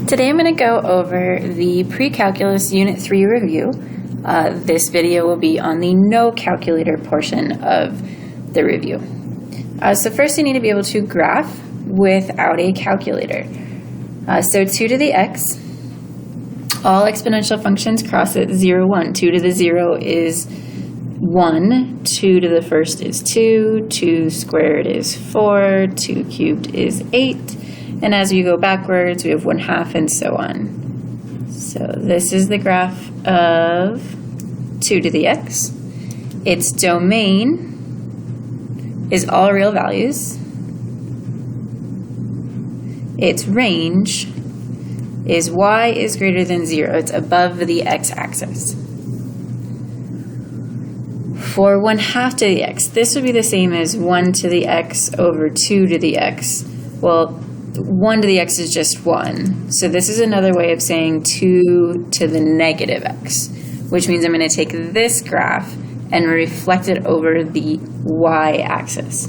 Today I'm going to go over the Pre-Calculus Unit 3 review. This video will be on the no calculator portion of the review. So first you need to be able to graph without a calculator. So 2 to the x, all exponential functions cross at 0, 1. 2 to the 0 is 1, 2 to the first is 2, 2 squared is 4, 2 cubed is 8, and as you go backwards we have 1/2 and so on. So this is the graph of 2 to the x. Its domain is all real values. Its range is y is greater than 0. It's above the x-axis. For 1/2 to the x, this would be the same as 1 to the x over 2 to the x. Well, 1 to the x is just 1. So this is another way of saying 2 to the negative x, which means I'm going to take this graph and reflect it over the y-axis.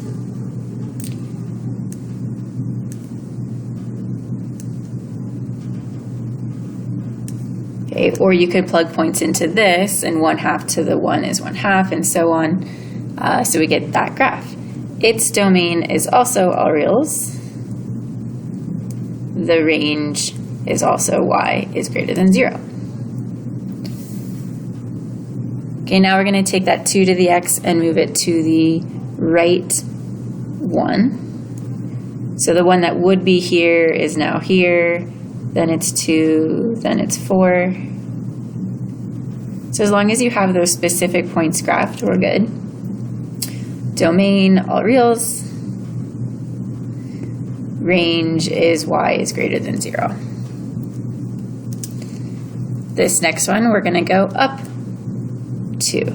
Okay, or you could plug points into this, and 1/2 to the 1 is 1/2, and so on. So we get that graph. Its domain is also all reals. The range is also y is greater than 0. Okay, now we're going to take that 2 to the x and move it to the right 1. So the one that would be here is now here. Then it's 2, then it's 4. So as long as you have those specific points graphed, we're good. Domain, all reals. Range is y is greater than 0. This next one, we're going to go up 2.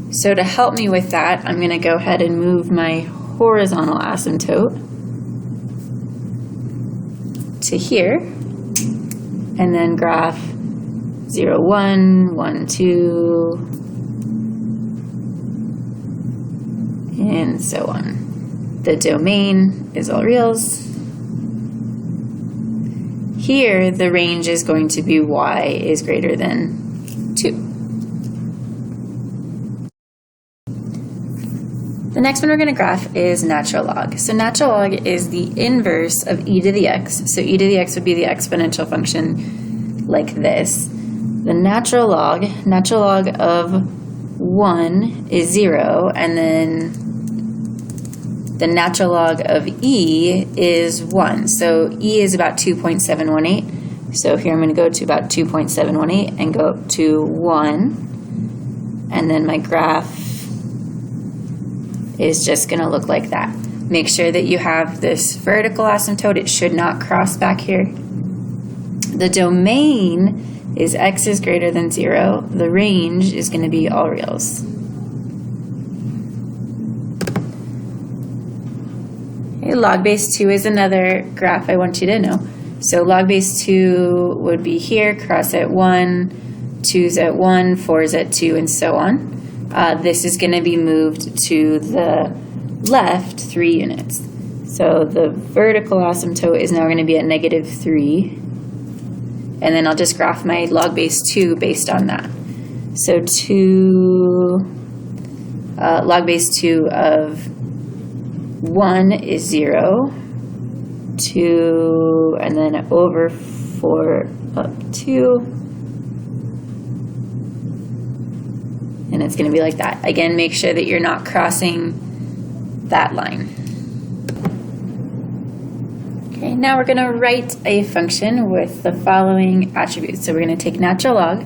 So to help me with that, I'm going to go ahead and move my horizontal asymptote to here. And then graph 0, 1, 1, 2, and so on. The domain is all reals. Here, the range is going to be y is greater than 2. The next one we're going to graph is natural log. So natural log is the inverse of e to the x. So e to the x would be the exponential function like this. The natural log of 1 is 0, and then the natural log of e is 1. So e is about 2.718. So here I'm going to go to about 2.718 and go up to 1. And then my graph is just going to look like that. Make sure that you have this vertical asymptote. It should not cross back here. The domain is x is greater than 0. The range is going to be all reals. Okay, log base 2 is another graph I want you to know. So log base 2 would be here, cross at 1, 2's at 1, 4's at 2, and so on. This is going to be moved to the left 3 units. So the vertical asymptote is now going to be at -3. And then I'll just graph my log base 2 based on that. So log base 2 of 1 is 0, 2, and then over 4 up 2. And it's going to be like that. Again, make sure that you're not crossing that line. Okay, now we're going to write a function with the following attributes. So we're going to take natural log,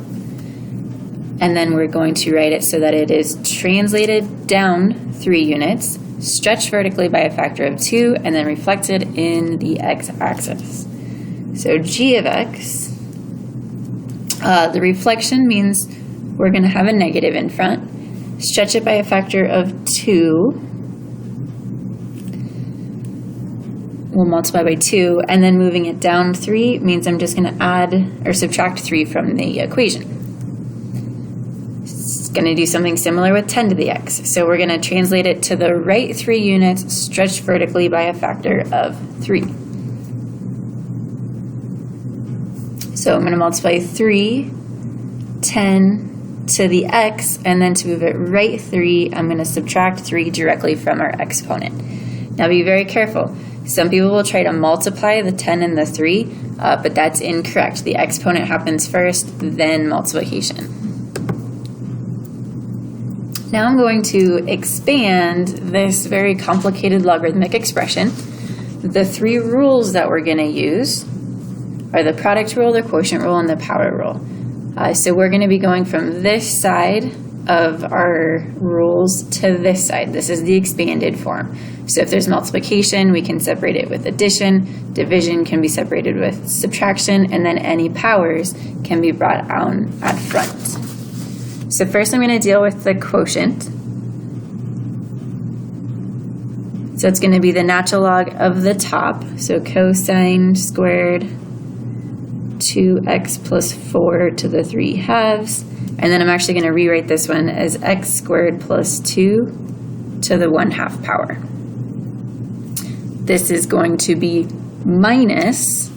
and then we're going to write it so that it is translated down 3 units, stretched vertically by a factor of 2, and then reflected in the x-axis. So g of x, the reflection means we're going to have a negative in front. Stretch it by a factor of 2. We'll multiply by 2, and then moving it down 3 means I'm just going to add or subtract 3 from the equation. It's going to do something similar with 10 to the x. So we're going to translate it to the right 3 units stretched vertically by a factor of 3. So I'm going to multiply 3, 10 to the x, and then to move it right 3, I'm going to subtract 3 directly from our exponent. Now be very careful. Some people will try to multiply the 10 and the 3, but that's incorrect. The exponent happens first, then multiplication. Now I'm going to expand this very complicated logarithmic expression. The 3 rules that we're going to use are the product rule, the quotient rule, and the power rule. So we're going to be going from this side of our rules to this side. This is the expanded form. So if there's multiplication, we can separate it with addition. Division can be separated with subtraction, and then any powers can be brought on at front. So first I'm going to deal with the quotient. So it's going to be the natural log of the top. So cosine squared 2x plus 4 to the 3 halves. And then I'm actually going to rewrite this one as x squared plus 2 to the 1/2 power. This is going to be minus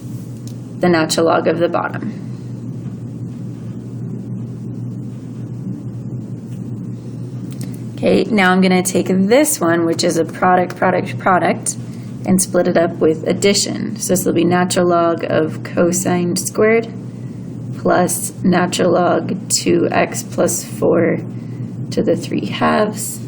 the natural log of the bottom. Okay, now I'm going to take this one, which is a product, and split it up with addition. So this will be natural log of cosine squared plus natural log 2x plus 4 to the 3 halves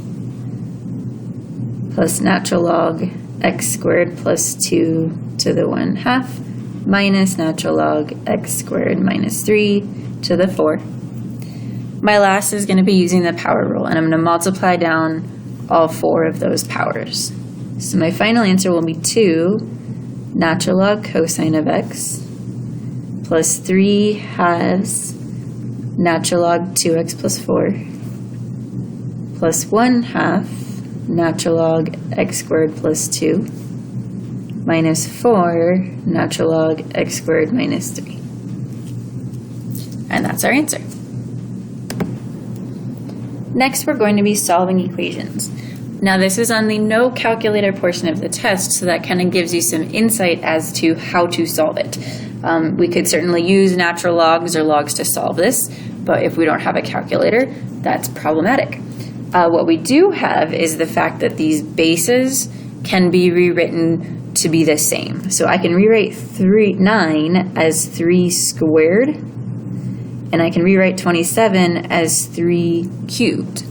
plus natural log x squared plus 2 to the 1/2 minus natural log x squared minus 3 to the 4. My last is going to be using the power rule, and I'm going to multiply down all 4 of those powers. So my final answer will be 2 natural log cosine of x plus 3 halves natural log 2x plus 4 plus 1/2 natural log x squared plus 2 minus 4 natural log x squared minus 3. And that's our answer. Next, we're going to be solving equations. Now, this is on the no calculator portion of the test, so that kind of gives you some insight as to how to solve it. We could certainly use natural logs or logs to solve this, but if we don't have a calculator, that's problematic. What we do have is the fact that these bases can be rewritten to be the same. So I can rewrite 9 as 3 squared, and I can rewrite 27 as 3 cubed.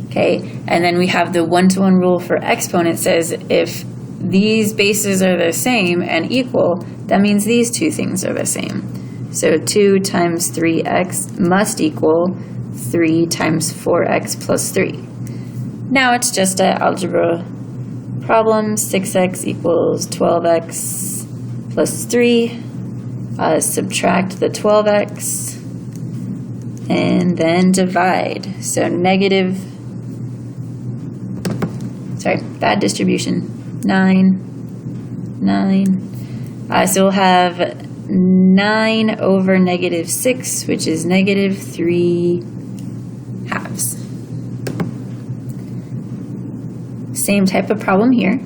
Okay, and then we have the one-to-one rule for exponent. Says if these bases are the same and equal, that means these two things are the same. So 2 times 3x must equal 3 times 4x plus 3. Now it's just an algebra problem. 6x equals 12x plus 3. Subtract the 12x and then divide. So bad distribution, 9. So we'll have 9 over negative 6, which is negative 3 halves. Same type of problem here.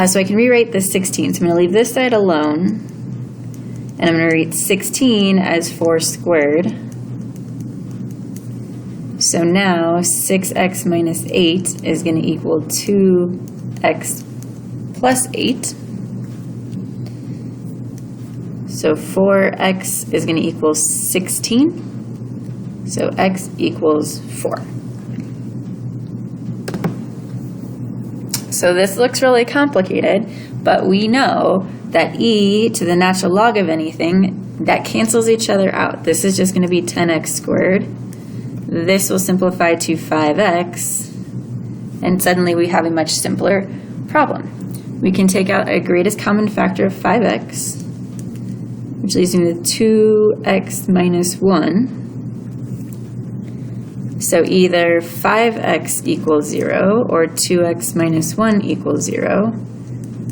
So I can rewrite this 16. So I'm going to leave this side alone, and I'm going to write 16 as 4 squared. So now 6x minus 8 is going to equal 2x plus 8. So 4x is going to equal 16. So x equals 4. So this looks really complicated, but we know that e to the natural log of anything, that cancels each other out. This is just going to be 10x squared. This will simplify to 5x, and suddenly we have a much simpler problem. We can take out a greatest common factor of 5x, which leaves me with 2x minus 1. So either 5x equals 0 or 2x minus 1 equals 0.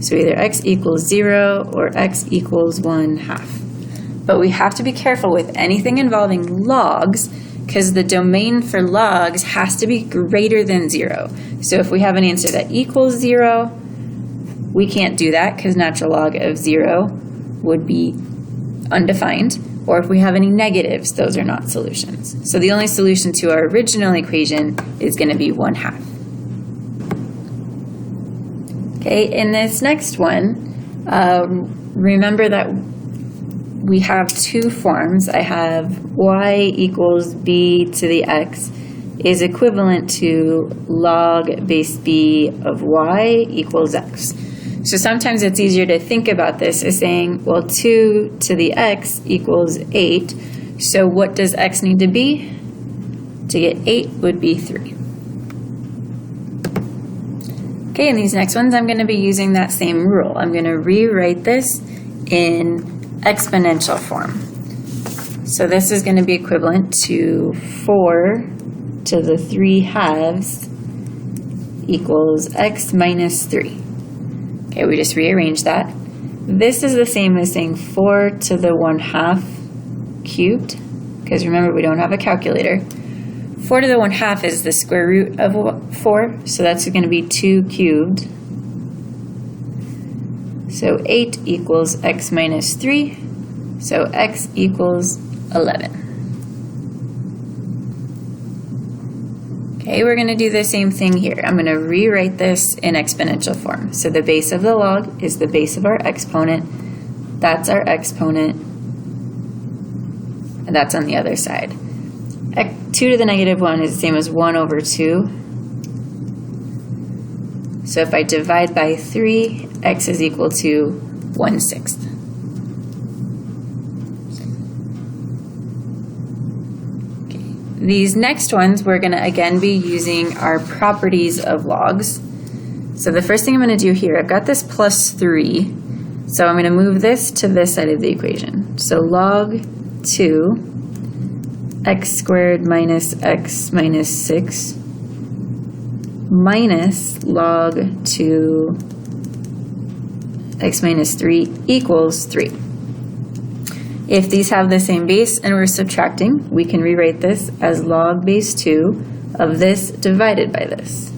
So either x equals 0 or x equals 1/2. But we have to be careful with anything involving logs, because the domain for logs has to be greater than 0. So if we have an answer that equals 0, We can't do that because natural log of 0 would be undefined, or if we have any negatives, those are not solutions. So the only solution to our original equation is going to be 1/2. Okay, in this next one, remember that we have two forms. I have y equals b to the x is equivalent to log base b of y equals x. So sometimes it's easier to think about this as saying, well, 2 to the x equals 8. So what does x need to be? To get 8 would be 3. Okay, in these next ones, I'm going to be using that same rule. I'm going to rewrite this in exponential form. So this is going to be equivalent to 4 to the 3/2 equals x minus 3. Okay, we just rearrange that. This is the same as saying 4 to the 1/2 cubed, because remember we don't have a calculator. 4 to the 1/2 is the square root of 4, so that's going to be 2 cubed. So 8 equals x minus 3, so x equals 11. Okay, we're going to do the same thing here. I'm going to rewrite this in exponential form. So the base of the log is the base of our exponent. That's our exponent. And that's on the other side. 2 to the negative 1 is the same as 1 over 2. So if I divide by 3, x is equal to 1/6. These next ones, we're going to again be using our properties of logs. So the first thing I'm going to do here, I've got this plus 3. So I'm going to move this to this side of the equation. So log 2, x squared minus x minus 6 minus log 2 x minus 3 equals 3. If these have the same base and we're subtracting, we can rewrite this as log base 2 of this divided by this.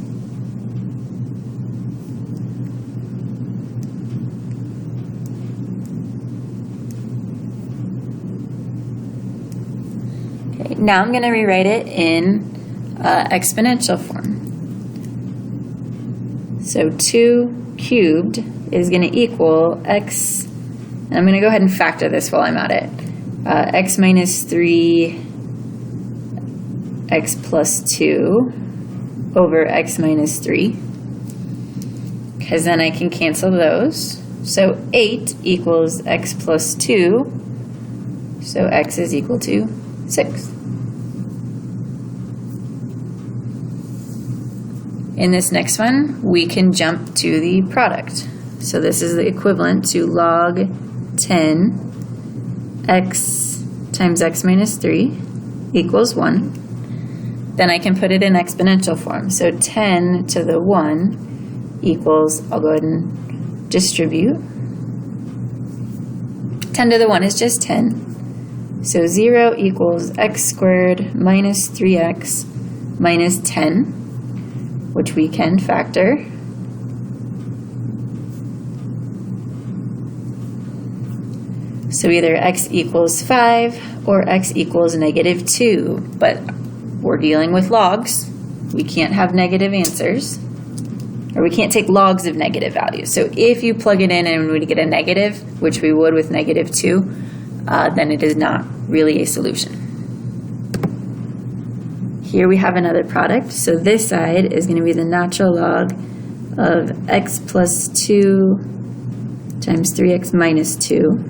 Okay, now I'm going to rewrite it in exponential form. So 2 cubed is going to equal x. And I'm going to go ahead and factor this while I'm at it. X minus 3, x plus 2 over x minus 3. Because then I can cancel those. So 8 equals x plus 2. So x is equal to 6. In this next one, we can jump to the product. So this is the equivalent to log 10 x times x minus 3 equals 1. Then I can put it in exponential form. So 10 to the 1 equals, I'll go ahead and distribute. 10 to the 1 is just 10. So 0 equals x squared minus 3x minus 10, which we can factor. So either x equals 5 or x equals negative 2, but we're dealing with logs. We can't have negative answers, or we can't take logs of negative values. So if you plug it in and we get a negative, which we would with negative 2, then it is not really a solution. Here we have another product. So this side is going to be the natural log of x plus 2 times 3x minus 2.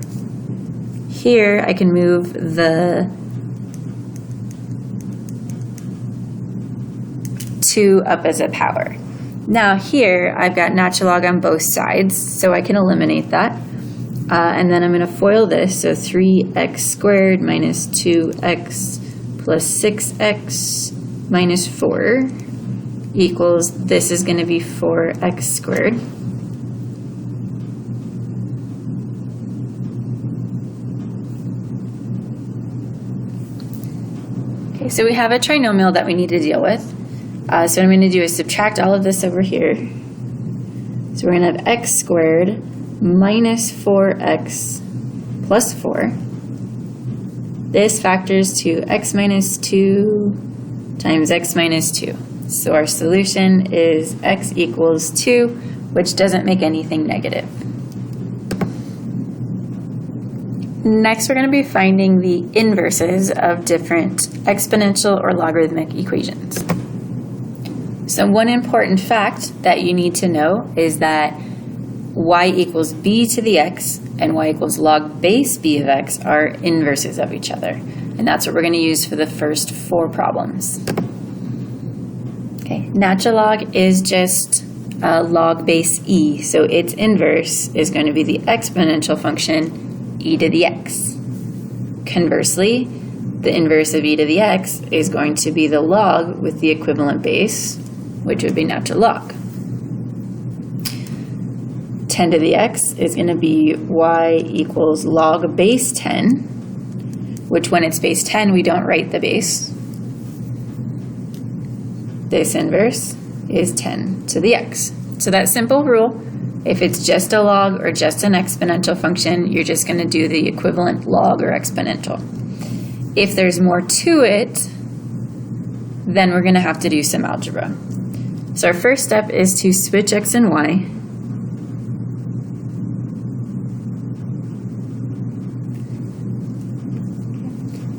Here I can move the 2 up as a power. Now here I've got natural log on both sides, so I can eliminate that. And then I'm going to FOIL this, so 3x squared minus 2x plus 6x minus 4 equals, this is going to be 4x squared. Okay, so we have a trinomial that we need to deal with. So what I'm going to do is subtract all of this over here. So we're going to have x squared minus 4x plus 4. This factors to x minus 2 times x minus 2. So our solution is x equals 2, which doesn't make anything negative. Next, we're going to be finding the inverses of different exponential or logarithmic equations. So one important fact that you need to know is that y equals b to the x and y equals log base b of x are inverses of each other. And that's what we're going to use for the first 4 problems. Okay, natural log is just log base e, so its inverse is going to be the exponential function e to the x. Conversely, the inverse of e to the x is going to be the log with the equivalent base, which would be natural log. 10 to the x is going to be y equals log base 10, which when it's base 10, we don't write the base. This inverse is 10 to the x. So that simple rule, if it's just a log or just an exponential function, you're just going to do the equivalent log or exponential. If there's more to it, then we're going to have to do some algebra. So our first step is to switch x and y.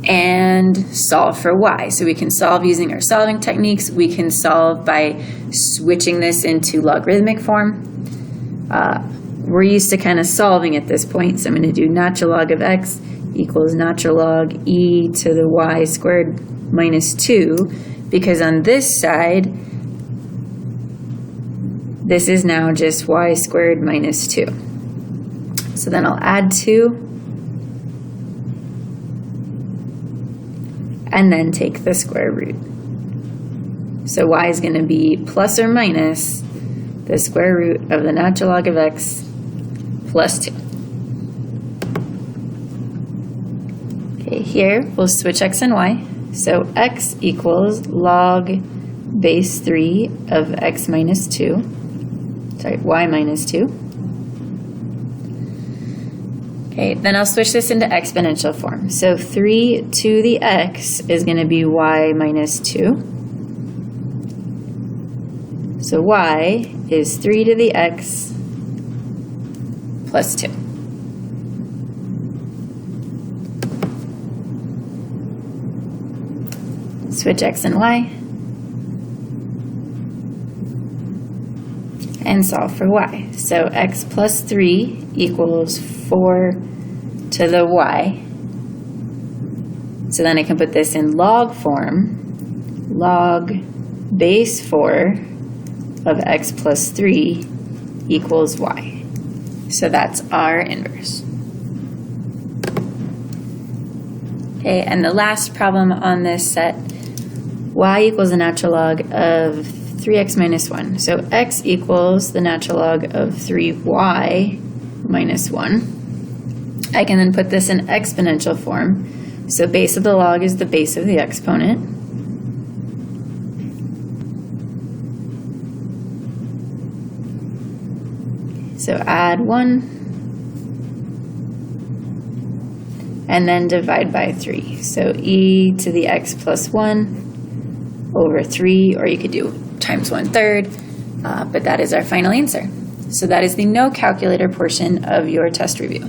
And solve for y. So we can solve using our solving techniques. We can solve by switching this into logarithmic form. We're used to kind of solving at this point, so I'm going to do natural log of x equals natural log e to the y squared minus 2, because on this side, this is now just y squared minus 2. So then I'll add 2, and then take the square root. So y is going to be plus or minus the square root of the natural log of x plus 2. Okay, here we'll switch x and y. So x equals log base 3 of x minus 2. Sorry, y minus 2. Okay, then I'll switch this into exponential form. So 3 to the x is going to be y minus 2. So y is 3 to the x plus 2. Switch x and y. And solve for y. So x plus 3 equals 4 to the y. So then I can put this in log form. Log base 4 of x plus 3 equals y. So that's our inverse. Okay, and the last problem on this set, y equals the natural log of 3x minus 1. So x equals the natural log of 3y minus 1. I can then put this in exponential form. So base of the log is the base of the exponent. So add 1, and then divide by 3. So e to the x plus 1 over 3, or you could do times 1/3, but that is our final answer. So that is the no calculator portion of your test review.